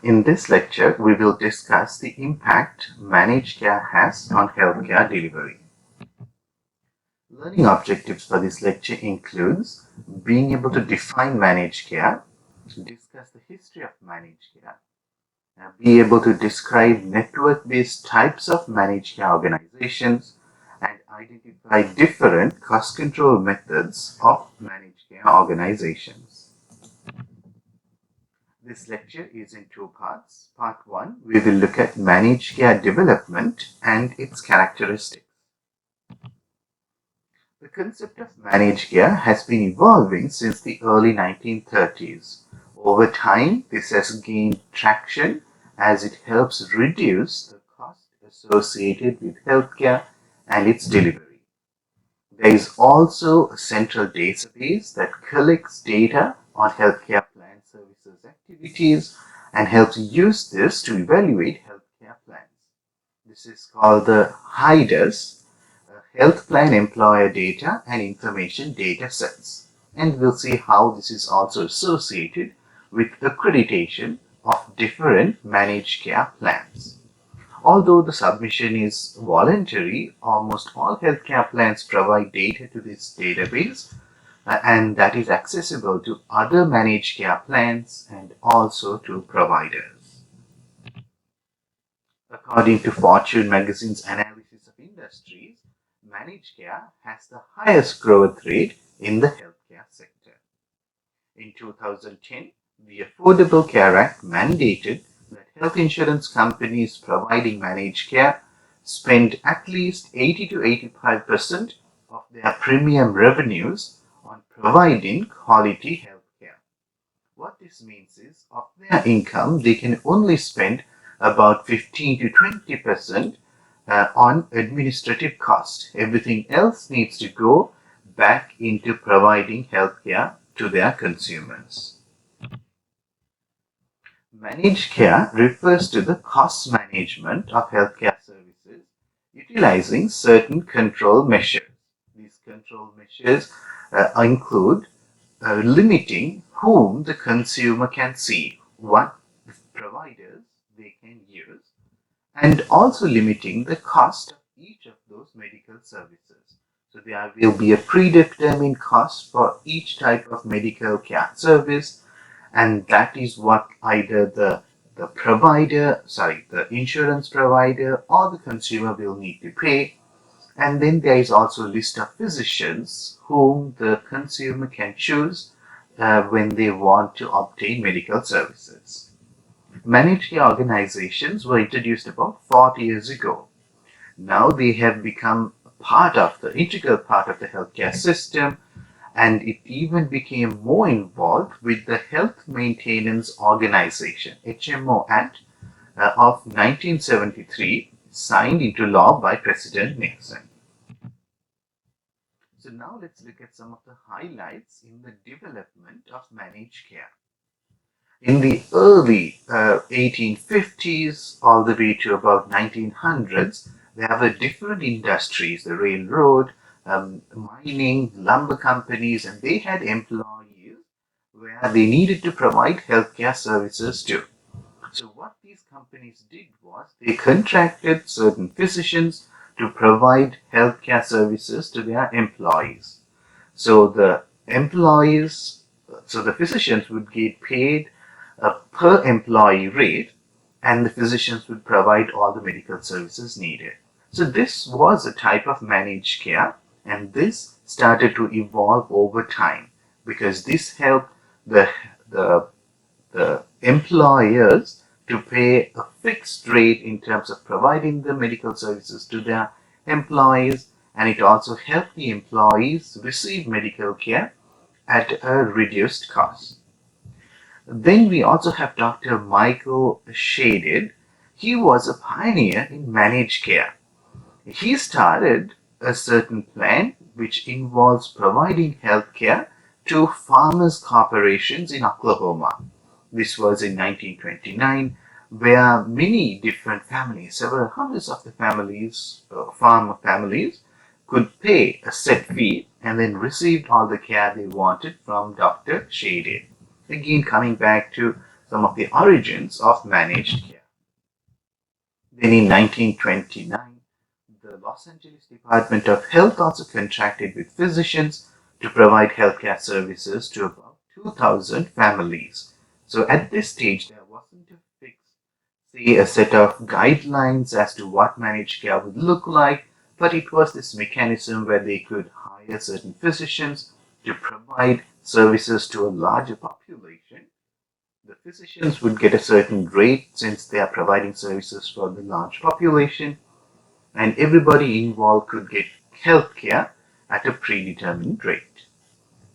In this lecture, we will discuss the impact managed care has on healthcare delivery. Learning objectives for this lecture includes being able to define managed care, discuss the history of managed care, be able to describe network-based types of managed care organizations, and identify different cost control methods of managed care organizations. This lecture is in two parts. Part 1, we will look at managed care development and its characteristics. The concept of managed care has been evolving since the early 1930s. Over time, this has gained traction as it helps reduce the cost associated with healthcare and its delivery. There is also a central database that collects data on healthcare plan services activities and helps use this to evaluate healthcare plans. This is called the HIDUS, Health Plan Employer Data and Information Data Sets. And we'll see how this is also associated with accreditation of different managed care plans. Although the submission is voluntary, almost all healthcare plans provide data to this database and that is accessible to other managed care plans and also to providers. According to Fortune magazine's analysis of industries, managed care has the highest growth rate in the healthcare sector. In 2010, the Affordable Care Act mandated that health insurance companies providing managed care spend at least 80 to 85% of their premium revenues on providing quality health care. What this means is, of their income, they can only spend about 15 to 20% on administrative cost. Everything else needs to go back into providing healthcare to their consumers. Managed care refers to the cost management of healthcare services utilizing certain control measures. These control measures include limiting whom the consumer can see, what providers they can use, and also limiting the cost of each of those medical services. So there will be a predetermined cost for each type of medical care service, and that is what either the insurance provider or the consumer will need to pay. And then there is also a list of physicians whom the consumer can choose when they want to obtain medical services. Managed care organizations were introduced about 40 years ago. Now they have become integral part of the healthcare system, and it even became more involved with the Health Maintenance Organization, HMO Act of 1973, signed into law by President Nixon. So now let's look at some of the highlights in the development of managed care. In the early 1850s all the way to about 1900s, there were different industries, the railroad, mining, lumber companies, and they had employees where they needed to provide healthcare services to. So what these companies did was they contracted certain physicians to provide healthcare services to their employees. So the physicians would get paid a per employee rate, and the physicians would provide all the medical services needed. So this was a type of managed care, and this started to evolve over time because this helped the employers to pay a fixed rate in terms of providing the medical services to their employees, and it also helped the employees receive medical care at a reduced cost. Then we also have Dr. Michael Shadid. He was a pioneer in managed care. He started a certain plan which involves providing health care to farmers' corporations in Oklahoma. This was in 1929, where many different families, several hundreds of the families, farmer families, could pay a set fee and then received all the care they wanted from Dr. Shadid. Again, coming back to some of the origins of managed care. Then in 1929, the Los Angeles Department of Health also contracted with physicians to provide healthcare services to about 2,000 families. So at this stage, there wasn't a fixed, say, a set of guidelines as to what managed care would look like, but it was this mechanism where they could hire certain physicians to provide services to a larger population. The physicians would get a certain rate since they are providing services for the large population, and everybody involved could get health care at a predetermined rate.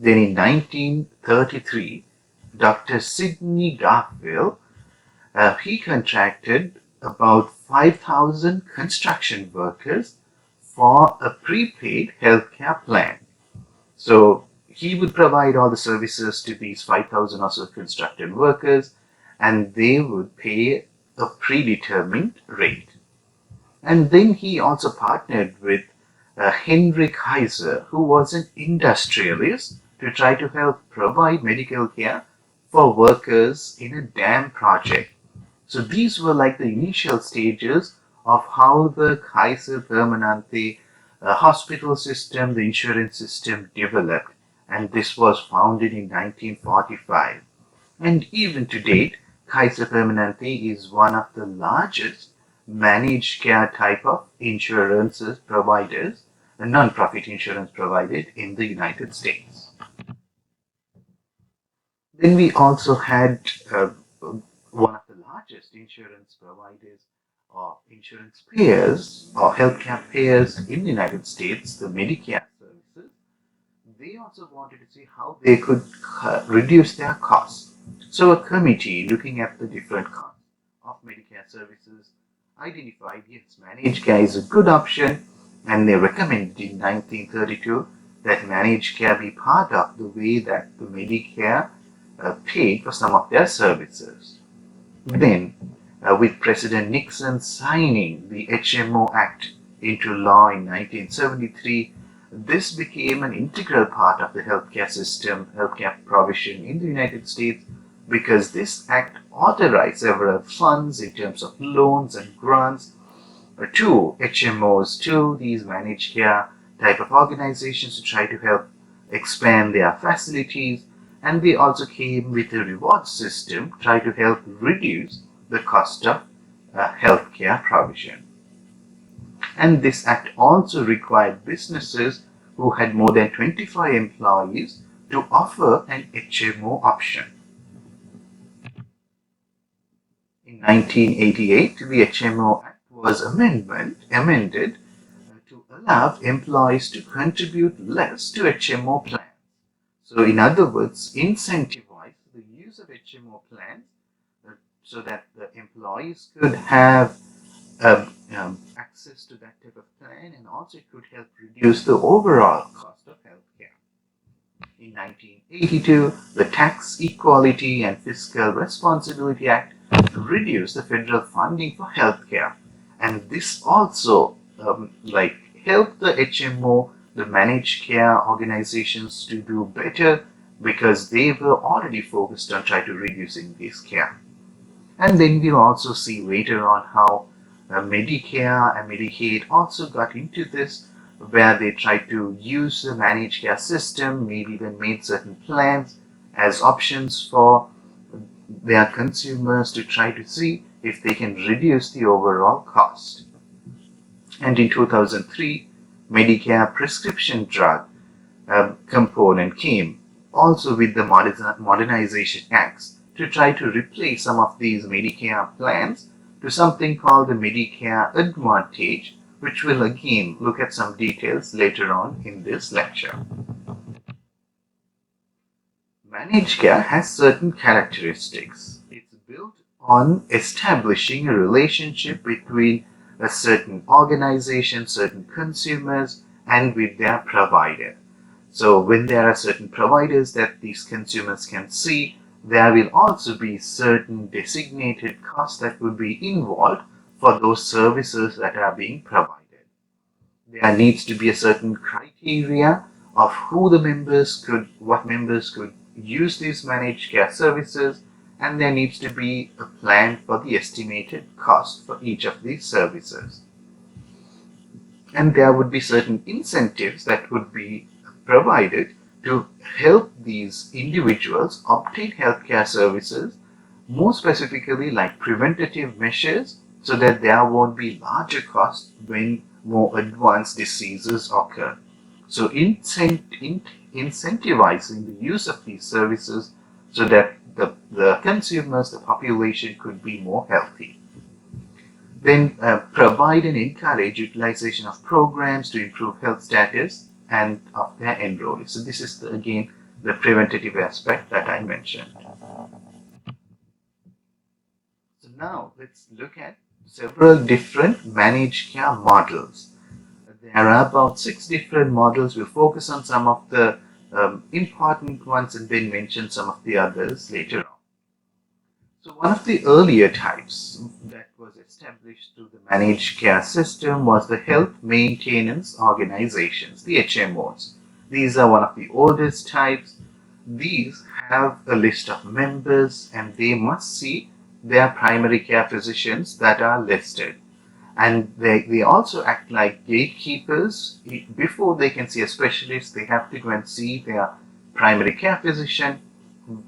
Then in 1933, Dr. Sidney Garfield, he contracted about 5,000 construction workers for a prepaid healthcare plan. So he would provide all the services to these 5,000 or so construction workers, and they would pay a predetermined rate. And then he also partnered with Henry Kaiser, who was an industrialist, to try to help provide medical care for workers in a dam project. So these were like the initial stages of how the Kaiser Permanente hospital system, the insurance system developed. And this was founded in 1945. And even to date, Kaiser Permanente is one of the largest managed care type of insurances providers, a non-profit insurance provided in the United States. Then we also had one of the largest insurance providers or insurance payers or healthcare payers in the United States, the Medicare services. They also wanted to see how they could reduce their costs. So a committee looking at the different costs of Medicare services identified, yes, managed care is a good option, and they recommended in 1932 that managed care be part of the way that the Medicare paid for some of their services. Then, with President Nixon signing the HMO Act into law in 1973, this became an integral part of the healthcare system, healthcare provision in the United States, because this act authorized several funds in terms of loans and grants to HMOs, to these managed care type of organizations to try to help expand their facilities. And they also came with a reward system to try to help reduce the cost of healthcare provision. And this act also required businesses who had more than 25 employees to offer an HMO option. In 1988, the HMO Act was amended to allow employees to contribute less to HMO plans. So in other words, incentivize the use of HMO plans so that the employees could have access to that type of plan, and also it could help reduce the overall cost of healthcare. In 1982, the Tax Equality and Fiscal Responsibility Act reduced the federal funding for healthcare, and this also helped the HMO, the managed care organizations, to do better because they were already focused on trying to reducing this care. And then we'll also see later on how Medicare and Medicaid also got into this, where they tried to use the managed care system, maybe even made certain plans as options for their consumers to try to see if they can reduce the overall cost. And in 2003, Medicare prescription drug component came also with the Modernization Acts to try to replace some of these Medicare plans to something called the Medicare Advantage, which will again look at some details later on in this lecture. Managed care has certain characteristics. It's built on establishing a relationship between a certain organization, certain consumers, and with their provider. So when there are certain providers that these consumers can see, there will also be certain designated costs that will be involved for those services that are being provided. There needs to be a certain criteria of what members could use these managed care services, and there needs to be a plan for the estimated cost for each of these services. And there would be certain incentives that would be provided to help these individuals obtain healthcare services, more specifically like preventative measures, so that there won't be larger costs when more advanced diseases occur. So incentivizing the use of these services so that the consumers, the population could be more healthy. Then provide and encourage utilization of programs to improve health status and of their enrollees. So this is again the preventative aspect that I mentioned. So now let's look at several different managed care models. There are about 6 different models. We'll focus on some of the important ones and then mention some of the others later on. So one of the earlier types that was established through the managed care system was the Health Maintenance Organizations, the HMOs. These are one of the oldest types. These have a list of members and they must see their primary care physicians that are listed. And they also act like gatekeepers. Before they can see a specialist, they have to go and see their primary care physician,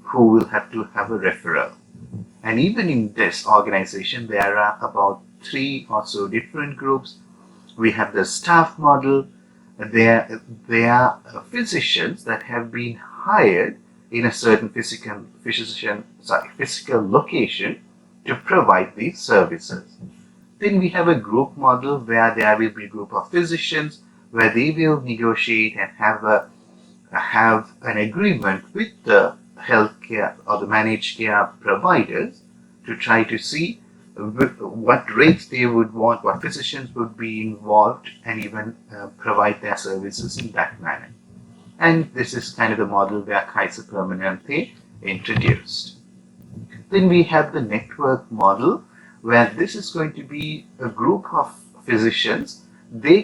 who will have to have a referral. And even in this organization, there are about 3 or so different groups. We have the staff model. They are physicians that have been hired in a certain physical location to provide these services. Then we have a group model where there will be a group of physicians where they will negotiate and have an agreement with the healthcare or the managed care providers to try to see what rates they would want, what physicians would be involved, and even provide their services in that manner. And this is kind of the model where Kaiser Permanente introduced. Then we have the network model, where this is going to be a group of physicians. They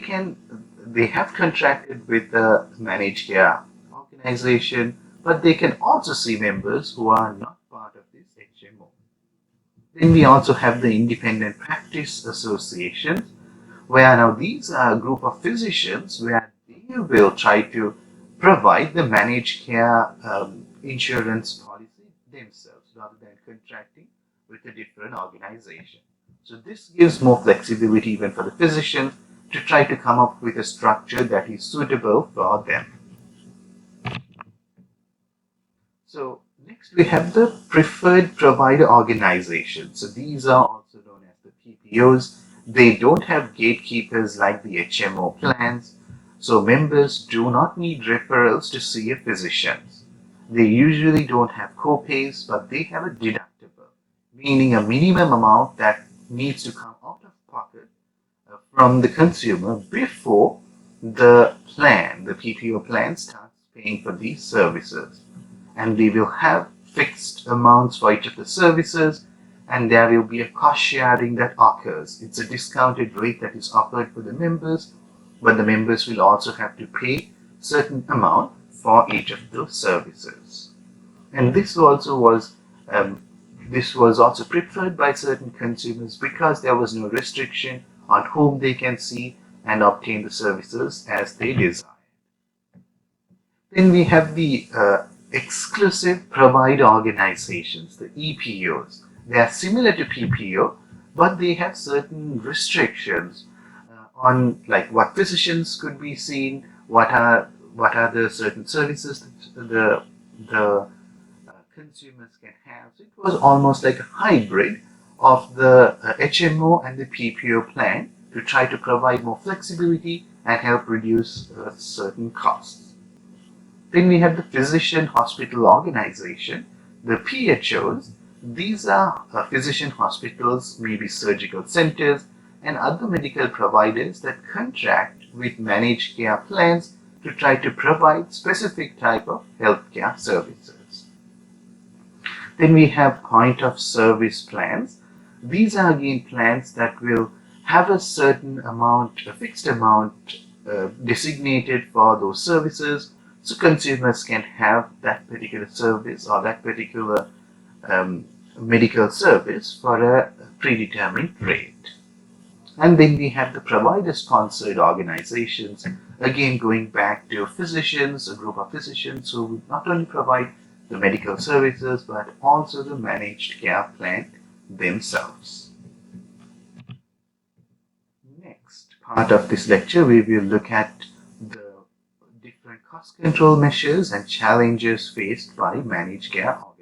have contracted with the managed care organization, but they can also see members who are not part of this HMO. Then we also have the independent practice associations, where now these are a group of physicians where they will try to provide the managed care insurance policy themselves rather than contracting with a different organization. So this gives more flexibility even for the physician to try to come up with a structure that is suitable for them. So next we have the preferred provider organizations. So these are also known as the PPOs. They don't have gatekeepers like the HMO plans. So members do not need referrals to see a physician. They usually don't have co-pays, but they have a deductible, meaning a minimum amount that needs to come out of pocket from the consumer before the PPO plan, starts paying for these services. And they will have fixed amounts for each of the services, and there will be a cost sharing that occurs. It's a discounted rate that is offered for the members, but the members will also have to pay certain amount for each of those services. And this also was preferred by certain consumers because there was no restriction on whom they can see and obtain the services as they desire. Then we have the exclusive provider organizations, the EPOs. They are similar to PPO, but they have certain restrictions on like what physicians could be seen, what are the certain services that the consumers can have. So it was almost like a hybrid of the HMO and the PPO plan to try to provide more flexibility and help reduce certain costs. Then we have the physician hospital organization, the PHOs. These are physician hospitals, maybe surgical centers, and other medical providers that contract with managed care plans to try to provide specific type of healthcare services. Then we have point of service plans. These are again plans that will have a certain amount, a fixed amount designated for those services, so consumers can have that particular service or that particular medical service for a predetermined rate. And then we have the provider-sponsored organizations, again going back to physicians, a group of physicians who would not only provide the medical services but also the managed care plan themselves. Next part of this lecture, we will look at the different cost control measures and challenges faced by managed care organizations.